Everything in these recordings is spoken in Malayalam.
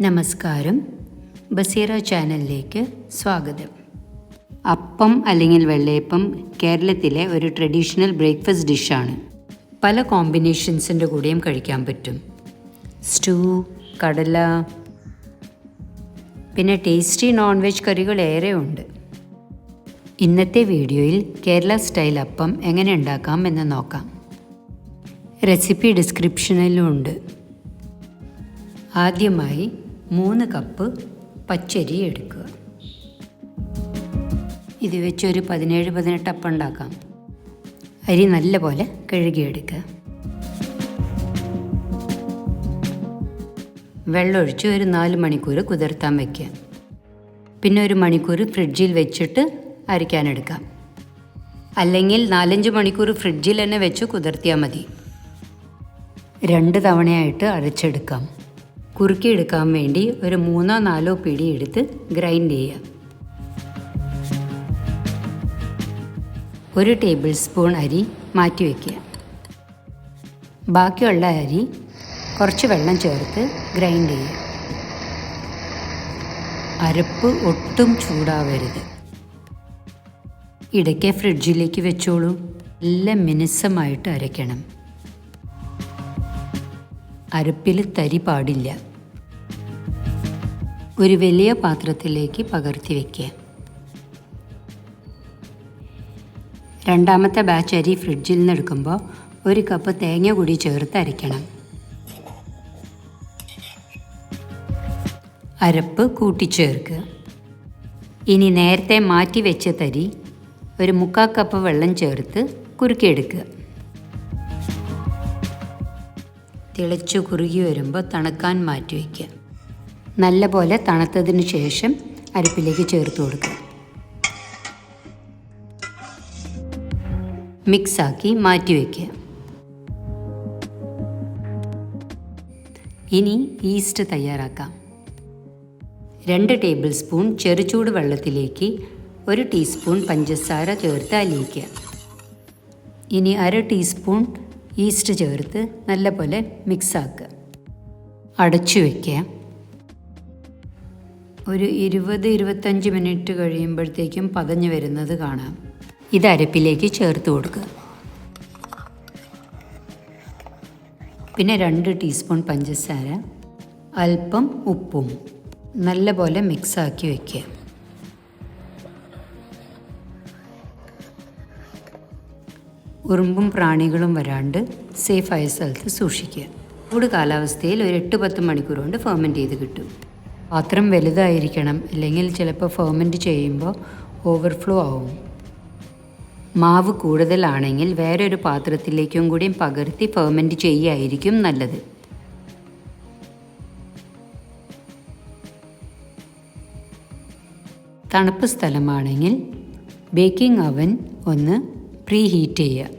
നമസ്കാരം, ബസീറ ചാനലിലേക്ക് സ്വാഗതം. അപ്പം അല്ലെങ്കിൽ വെള്ളയപ്പം കേരളത്തിലെ ഒരു ട്രഡീഷണൽ ബ്രേക്ക്ഫാസ്റ്റ് ഡിഷാണ്. പല കോമ്പിനേഷൻസിൻ്റെ കൂടെയും കഴിക്കാൻ പറ്റും. സ്റ്റൂ, കടല, പിന്നെ ടേസ്റ്റി നോൺ വെജ് കറികൾ ഏറെ ഉണ്ട്. ഇന്നത്തെ വീഡിയോയിൽ കേരള സ്റ്റൈൽ അപ്പം എങ്ങനെ ഉണ്ടാക്കാം എന്ന് നോക്കാം. റെസിപ്പി ഡിസ്ക്രിപ്ഷനിലും ഉണ്ട്. ആദ്യമായി 3 കപ്പ് പച്ചരി എടുക്കുക. ഇത് വെച്ചൊരു 17-18 അപ്പം ഉണ്ടാക്കാം. അരി നല്ലപോലെ കഴുകിയെടുക്കുക. വെള്ളമൊഴിച്ച് ഒരു 4 മണിക്കൂർ കുതിർത്താൻ വയ്ക്കുക. പിന്നെ ഒരു മണിക്കൂർ ഫ്രിഡ്ജിൽ വെച്ചിട്ട് അരയ്ക്കാനെടുക്കാം. അല്ലെങ്കിൽ 4-5 മണിക്കൂർ ഫ്രിഡ്ജിൽ തന്നെ വെച്ച് കുതിർത്തിയാൽ മതി. 2 തവണയായിട്ട് അരച്ചെടുക്കാം. കുറുക്കിയെടുക്കാൻ വേണ്ടി ഒരു 3-4 പിടി എടുത്ത് ഗ്രൈൻഡ് ചെയ്യുക. 1 ടേബിൾ സ്പൂൺ അരി മാറ്റി വയ്ക്കുക. ബാക്കിയുള്ള അരി കുറച്ച് വെള്ളം ചേർത്ത് ഗ്രൈൻഡ് ചെയ്യുക. അരപ്പ് ഒട്ടും ചൂടാവരുത്. ഇടയ്ക്ക് ഫ്രിഡ്ജിലേക്ക് വെച്ചോളൂ. നല്ല മിനുസമായിട്ട് അരയ്ക്കണം. അരപ്പിൽ തരി പാടില്ല. ഒരു വലിയ പാത്രത്തിലേക്ക് പകർത്തി വയ്ക്കുക. രണ്ടാമത്തെ ബാച്ച് അരി ഫ്രിഡ്ജിൽ നിന്ന് എടുക്കുമ്പോൾ 1 കപ്പ് തേങ്ങ കൂടി ചേർത്ത് അരയ്ക്കണം. അരപ്പ് കൂട്ടിച്ചേർക്കുക. ഇനി നേരത്തെ മാറ്റി വെച്ച തരി ഒരു 3/4 കപ്പ് വെള്ളം ചേർത്ത് കുറുക്കിയെടുക്കുക. തിളച്ചു കുറുകി വരുമ്പോൾ തണുക്കാൻ മാറ്റി വയ്ക്കുക. നല്ലപോലെ തണുത്തതിന് ശേഷം അരപ്പിലേക്ക് ചേർത്ത് കൊടുക്കുക. മിക്സാക്കി മാറ്റി വയ്ക്കുക. ഇനി ഈസ്റ്റ് തയ്യാറാക്കാം. 2 ടേബിൾ സ്പൂൺ ചെറുചൂട് വെള്ളത്തിലേക്ക് 1 ടീസ്പൂൺ പഞ്ചസാര ചേർത്ത് അലിയിക്കുക. ഇനി 1/2 ടീസ്പൂൺ ഈസ്റ്റ് ചേർത്ത് നല്ലപോലെ മിക്സാക്കുക. അടച്ചു വയ്ക്കുക. ഒരു 20-25 മിനിറ്റ് കഴിയുമ്പോഴത്തേക്കും പതഞ്ഞ് വരുന്നത് കാണാം. ഇത് അരപ്പിലേക്ക് ചേർത്ത് കൊടുക്കുക. പിന്നെ 2 ടീസ്പൂൺ പഞ്ചസാര, അല്പം ഉപ്പും നല്ലപോലെ മിക്സാക്കി വയ്ക്കുക. ഉറുമ്പും പ്രാണികളും വരാണ്ട് സേഫായ സ്ഥലത്ത് സൂക്ഷിക്കുക. ചൂട് കാലാവസ്ഥയിൽ ഒരു 8-10 മണിക്കൂർ കൊണ്ട് ഫെർമെൻറ്റ് ചെയ്ത് കിട്ടും. പാത്രം വലുതായിരിക്കണം, അല്ലെങ്കിൽ ചിലപ്പോൾ ഫെർമെൻറ്റ് ചെയ്യുമ്പോൾ ഓവർഫ്ലോ ആവും. മാവ് കൂടുതലാണെങ്കിൽ വേറൊരു പാത്രത്തിലേക്കും കൂടി പകർത്തി ഫെർമെൻറ്റ് ചെയ്യുകയായിരിക്കും നല്ലത്. തണുപ്പ് സ്ഥലമാണെങ്കിൽ ബേക്കിംഗ് അവൻ ഒന്ന് പ്രീ ഹീറ്റ് ചെയ്യുക.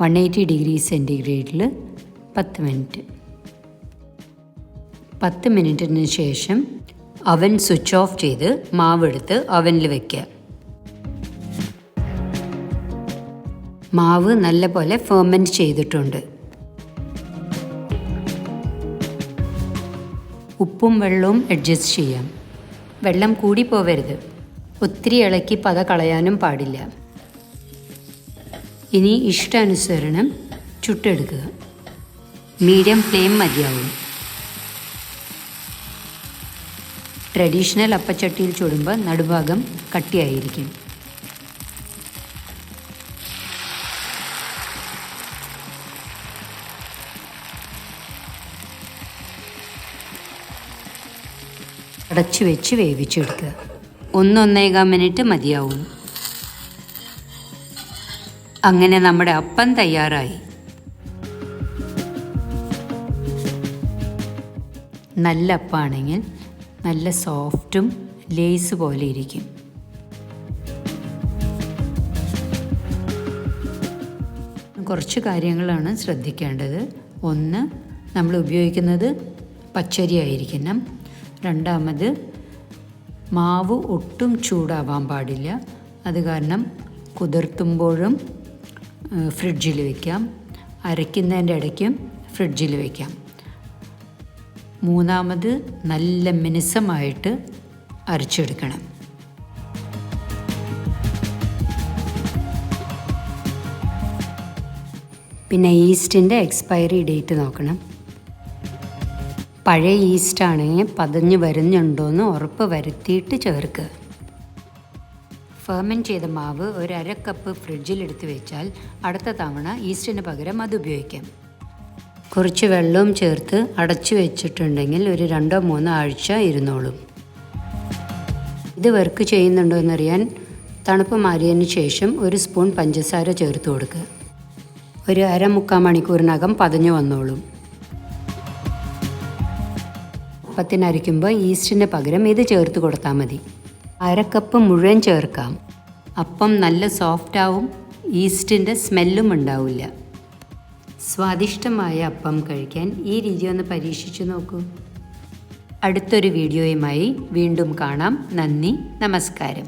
180 ഡിഗ്രി സെൻറ്റിഗ്രേഡിൽ 10 മിനിറ്റ്. 10 മിനിറ്റിന് ശേഷം അവൻ സ്വിച്ച് ഓഫ് ചെയ്ത് മാവെടുത്ത് അവനിൽ വയ്ക്കുക. മാവ് നല്ലപോലെ ഫെർമെൻറ്റ് ചെയ്തിട്ടുണ്ട്. ഉപ്പും വെള്ളവും അഡ്ജസ്റ്റ് ചെയ്യാം. വെള്ളം കൂടി പോവരുത്. ഒത്തിരി ഇളക്കി പത കളയാനും പാടില്ല. ഇനി ഇഷ്ടാനുസരണം ചുട്ടെടുക്കുക. മീഡിയം ഫ്ലെയിം മതിയാവും. ട്രഡീഷണൽ അപ്പച്ചട്ടിയിൽ ചുടുമ്പോൾ നടുഭാഗം കട്ടിയായിരിക്കും. അടച്ചു വെച്ച് വേവിച്ചെടുക്കുക. 1-1.25 മിനിറ്റ് മതിയാവും. അങ്ങനെ നമ്മുടെ അപ്പം തയ്യാറായി. നല്ല അപ്പമാണെങ്കിൽ നല്ല സോഫ്റ്റും ലേസ് പോലെ ഇരിക്കും. കുറച്ച് കാര്യങ്ങളാണ് ശ്രദ്ധിക്കേണ്ടത്. 1, നമ്മൾ ഉപയോഗിക്കുന്നത് പച്ചരി ആയിരിക്കണം. 2, മാവ് ഒട്ടും ചൂടാവാൻ പാടില്ല. അത് കാരണം കുതിർത്തുമ്പോഴും ഫ്രിഡ്ജിൽ വയ്ക്കാം, അരയ്ക്കുന്നതിൻ്റെ ഇടയ്ക്കും ഫ്രിഡ്ജിൽ വയ്ക്കാം. മൂന്നാമത് നല്ല മിനുസമായിട്ട് അരച്ചെടുക്കണം. പിന്നെ ഈസ്റ്റിൻ്റെ എക്സ്പയറി ഡേറ്റ് നോക്കണം. പഴയ ഈസ്റ്റാണെങ്കിൽ പതഞ്ഞ് വരുന്നുണ്ടോയെന്ന് ഉറപ്പ് വരുത്തിയിട്ട് ചേർക്കുക. ഫെർമെൻറ്റ് ചെയ്ത മാവ് ഒരു 1/2 കപ്പ് ഫ്രിഡ്ജിലെടുത്ത് വെച്ചാൽ അടുത്ത തവണ ഈസ്റ്റിന് പകരം അത് ഉപയോഗിക്കാം. കുറച്ച് വെള്ളവും ചേർത്ത് അടച്ചു വെച്ചിട്ടുണ്ടെങ്കിൽ ഒരു 2-3 ആഴ്ച ഇരുന്നോളും. ഇത് വർക്ക് ചെയ്യുന്നുണ്ടോ എന്നറിയാൻ തണുപ്പ് മാറിയതിന് ശേഷം 1 സ്പൂൺ പഞ്ചസാര ചേർത്ത് കൊടുക്കുക. ഒരു 1/2-3 മണിക്കൂറിനകം പതഞ്ഞു വന്നോളും. അപ്പത്തിനരയ്ക്കുമ്പോൾ ഈസ്റ്റിന് പകരം ഇത് ചേർത്ത് കൊടുത്താൽ മതി. 1/2 കപ്പ് മുഴുവൻ ചേർക്കാം. അപ്പം നല്ല സോഫ്റ്റാവും, ഈസ്റ്റിൻ്റെ സ്മെല്ലും ഉണ്ടാവില്ല. സ്വാദിഷ്ടമായ അപ്പം കഴിക്കാൻ ഈ രീതി ഒന്ന് പരീക്ഷിച്ചു നോക്കൂ. അടുത്തൊരു വീഡിയോയുമായി വീണ്ടും കാണാം. നന്ദി, നമസ്കാരം.